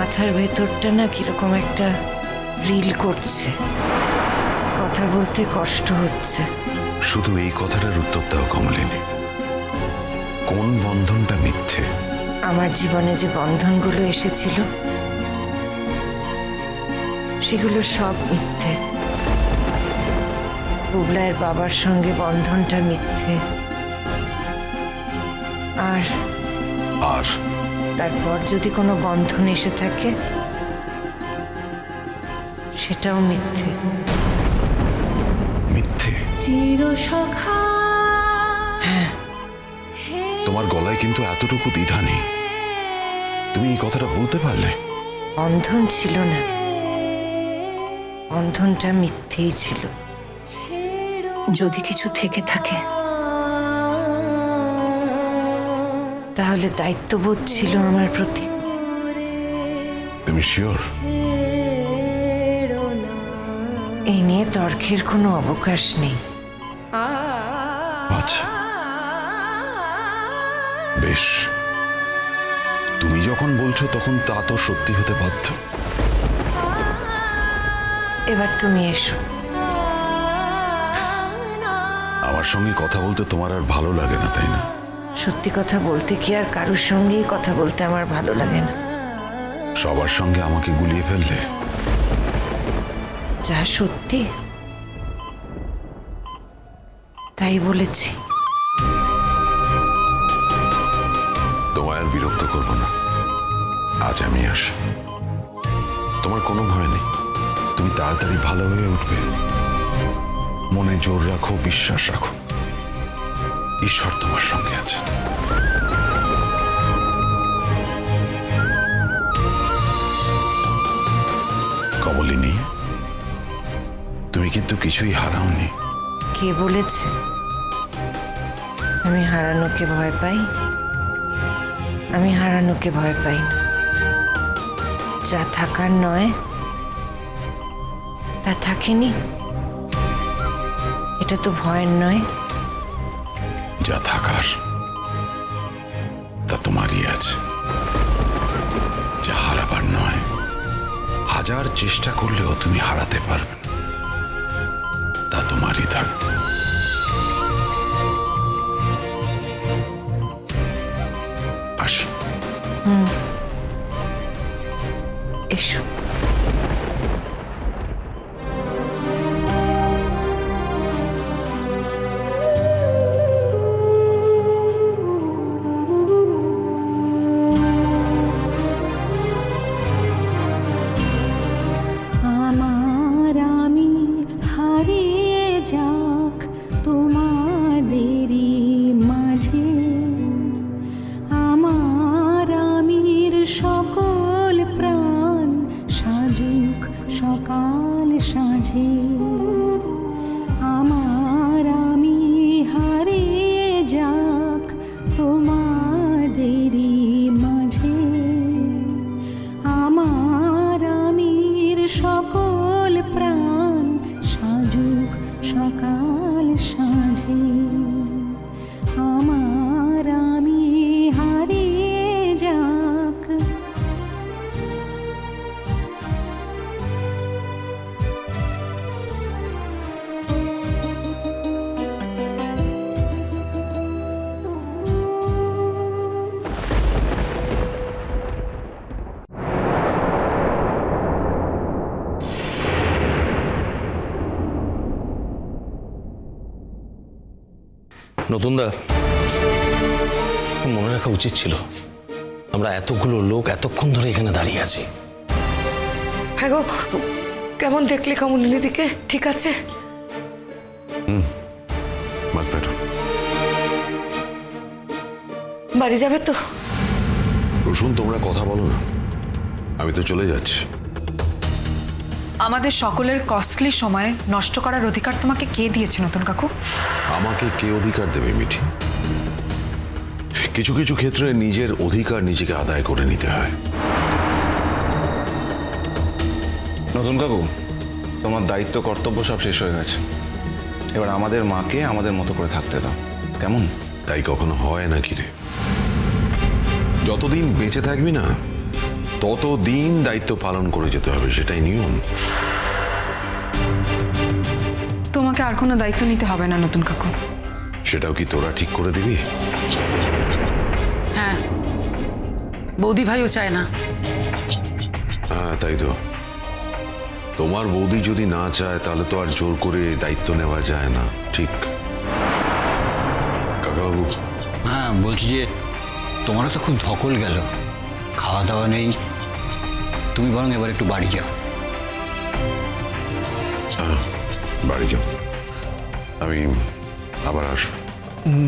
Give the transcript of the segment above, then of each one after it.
মাথার ভেতরটা না কিরকম একটা রিল করছে, কথা বলতে কষ্ট হচ্ছে। শুধু এই কথাটার উত্তর দাও কমলিনী, কোন বন্ধনটা মিথ্যে? আমার জীবনে যে বন্ধনগুলো এসেছিল সেগুলো সব মিথ্যে। বুবলায়ের বাবার সঙ্গে বন্ধনটা মিথ্যে, আর আর তারপর যদি কোনো বন্ধন এসে থাকে সেটাও মিথ্যে। মিথ্যে? হ্যাঁ, তোমার গলায় কিন্তু এতটুকু দ্বিধা নেই, তুমি এই কথাটা বলতে পারলে? বন্ধন ছিল না, বন্ধনটা মিথ্যেই ছিল। যদি কিছু থেকে থাকে তাহলে দায়িত্ববোধ ছিল আমার প্রতি। তুমি শিওর? এই নিয়ে তর্কের কোনো অবকাশ নেই। আচ্ছা বেশ, তুমি যখন বলছো তখন তা তো সত্যি হতে বাধ্য। এবার তুমি এসো। আমার সঙ্গে কথা বলতে তোমার আর ভালো লাগে না, তাই না? সত্যি কথা বলতে কি আর কারোর সঙ্গেই কথা বলতে আমার ভালো লাগে না। সবার সঙ্গে আমাকে গুলিয়ে ফেললে। যা সত্যি তাই বলেছি। তোমায় আর বিরক্ত করব না, আজ আমি আসি। তোমার কোনো ভয় নেই, তুমি তাড়াতাড়ি ভালো হয়ে উঠবে। মনে জোর রাখো, বিশ্বাস রাখো, ঈশ্বর তোমার সঙ্গে আছে। কমলিনী, তুমি কিন্তু কিছুই হারাওনি। কে বলেছে আমি হারানোকে ভয় পাই? আমি হারানোকে ভয় পাই না। যা থাকার নয় তা থাকেনি, এটা তো ভয়ের নয়। যা থাকার তা তোমারই আছে, যা হারাবার নয়। হাজার চেষ্টা করলেও তুমি হারাতে পারবে না, তা তোমারই থাকবে। আসি। এসো। আমার আমি হারিয়ে যাক তোমাদেরই মাঝে, আমার আমির সকল প্রাণ সাজুক সকাল সাঁঝে। আমার আমি হারিয়ে যাক তোমাদেরই মাঝে, আমার আমির সকল প্রাণ সাজুক সকাল সাঁঝে। আমার আমি হারিয়ে যাক। নতুনদা, মনে রাখা উচিত ছিল আমরা এতগুলো লোক এতক্ষণ ধরে এখানে দাঁড়িয়ে আছি। হ্যাঁ গো, কেমন দেখলে কমলিনী দিকে? ঠিক আছে? মাছ বেটার। বাড়ি যাবে তো? রসুন, তোমরা কথা বলো না, আমি তো চলে যাচ্ছি। আমাদের সকলের কস্টলি সময় নষ্ট করার অধিকার তোমাকে কে দিয়েছে নতুন কাকু? আমাকে কে অধিকার দেবে মিঠি? কিছু কিছু ক্ষেত্রে নিজের অধিকার নিজেকে আদায় করে নিতে হয়। নতুন কাকু, তোমার দায়িত্ব কর্তব্য সব শেষ হয়ে গেছে, এবার আমাদের মাকে আমাদের মতো করে থাকতে দাও, কেমন? তাই কখনো হয় নাকি রে? যতদিন বেঁচে থাকবি না ততদিন দায়িত্ব পালন করে যেতে হবে, সেটাই নিয়ম। তোমাকে আর কোনো দায়িত্ব নিতে হবে না নতুন কাকু। সেটাও কি তোরা ঠিক করে দিবি? হ্যাঁ, বৌদি ভাইও চায় না। হ্যাঁ, তাই তো। তোমার বৌদি যদি না চায় তাহলে তো আর জোর করে দায়িত্ব নেওয়া যায় না, ঠিক? কাকাবাবু, হ্যাঁ বলছি যে তোমারও তো খুব ধকল গেল, খাওয়া দাওয়া নেই, তুমি বরং এবার একটু বাড়ি যাও। বাড়ি যাও, আমি আবার আসবো।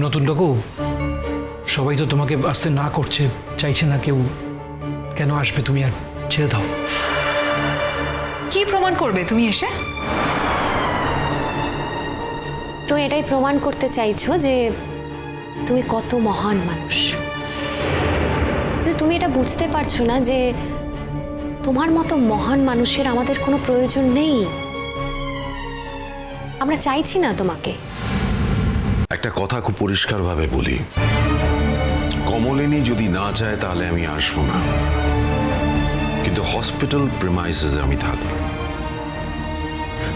নতুন কাকু, সবাই তো তোমাকে আসতে না করছে, চাইছে না কেউ, কেন আসবে তুমি? আর ছেড়ে দাও। কি প্রমাণ করবে তুমি এসে? তো এটাই প্রমাণ করতে চাইছো যে তুমি কত মহান মানুষ। কিন্তু তুমি এটা বুঝতে পারছো না যে তোমার মতো মহান মানুষের আমাদের কোনো প্রয়োজন নেই। আমরা চাইছি না তোমাকে। একটা কথা খুব পরিষ্কারভাবে বলি, কমলিনী যদি না চায় তাহলে আমি আসবো না, কিন্তু হসপিটাল প্রিমাইসেসে আমি থাকবো।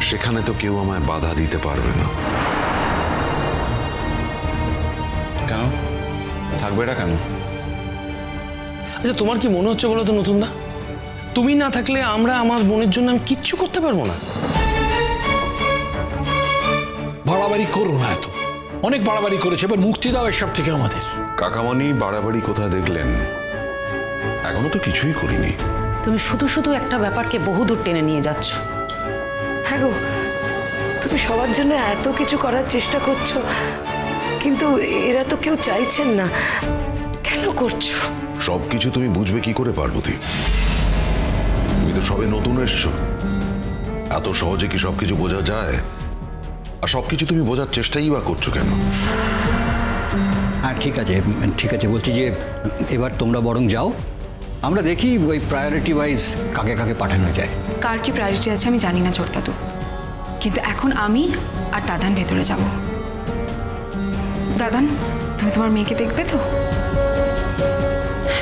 সেখানে তো কেউ আমায় বাধা দিতে পারবে না। কেন থাকবে এটা কেন? আচ্ছা, তোমার কি মনে হচ্ছে বলো তো নতুন দা, তুমি না থাকলে আমরা আমার বোনের জন্য আমি কিচ্ছু করতে পারবো না? বাড়াবাড়ি করো না এত, অনেক বাড়াবাড়ি করেছে, এবার মুক্তি দাও এসব থেকে আমাদের। কাকামণি বাড়াবাড়ি কোথায় দেখলেন? এখনো তো কিছুই করিনি। তুমি শুধু শুধু একটা ব্যাপারকে বহুদূর টেনে নিয়ে যাচ্ছ। হ্যাঁ গো, তুমি সবার জন্য এত কিছু করার চেষ্টা করছো, কিন্তু এরা তো কেউ চাইছেন না। কেন করছো? সবকিছু তুমি বুঝবে কি করে পার্বতী? তুমি তো সবে নতুন এসছো, এত সহজে কি সবকিছু বোঝা যায়? আর সবকিছু তুমি বোঝার চেষ্টাই বা করছো কেন? হ্যাঁ ঠিক আছে, বলছি যে এবার তোমরা বরং যাও, আমরা দেখি ওই প্রায়োরিটি ওয়াইজ কাকে কাকে পাঠানো যায়। কার কি প্রায়োরিটি আছে আমি জানি না ছোটদাদু, কিন্তু এখন আমি আর দাদান ভেতরে যাব। দাদান, তুমি তোমার মেয়েকে দেখবে তো?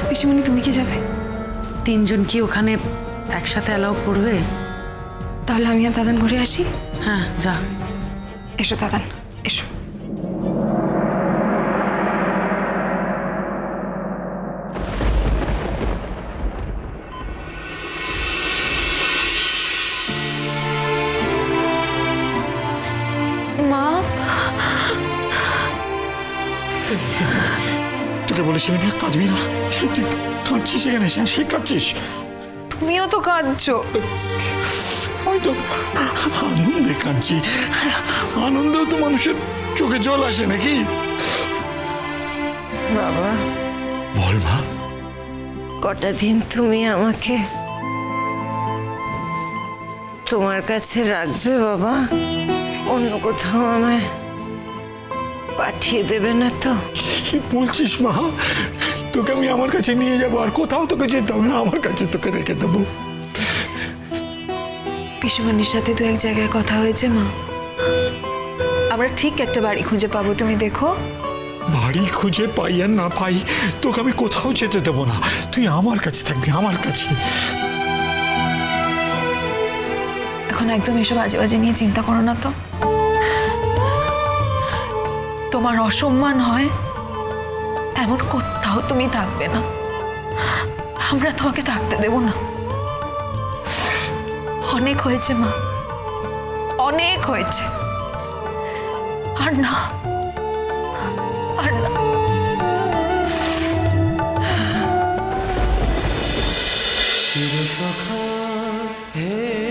পিসিমণি, তুমি কি যাবে? তিনজন কি ওখানে একসাথে অ্যালাউ করবে? তাহলে আমি আর দাদান ঘুরে আসি। হ্যাঁ, যা। এসো দাদান, এসো। মা, তোকে বলেছিলাম না কাঁদবি না, তুই কাঁদছিস এখানে, সে কাঁদছিস? তুমিও তো কাঁদছো। আমি তো আনন্দে কাঁদছি, আনন্দেও তো মানুষের চোখে জল আসে নাকি? বাবা, বল মা। কটা দিন তুমি আমাকে তোমার কাছে রাখবে বাবা? অন্য কোথাও আমায় পাঠিয়ে দেবে না তো? কি বলছিস মা? তোকে আমি আমার কাছে নিয়ে যাবো, আর কোথাও তোকে যেতে হবে না, আমার কাছে তোকে রেখে দেবো। পিসিমণির সাথে তো এক জায়গায় কথা হয়েছে মা, আমরা ঠিক একটা বাড়ি খুঁজে পাবো, তুমি দেখো। বাড়ি খুঁজে পাই আর না পাই, তোকে আমি কোথাও যেতে দেবো না, তুই আমার কাছে থাকবি, আমার কাছে। এখন একদম এসব বাজে বাজে নিয়ে চিন্তা করো না তো। তোমার অসম্মান হয় এমন কোথাও তুমি থাকবে না, আমরা তোমাকে থাকতে দেব না। অনেক হয়েছে মা, অনেক হয়েছে, আর না, আর না। হে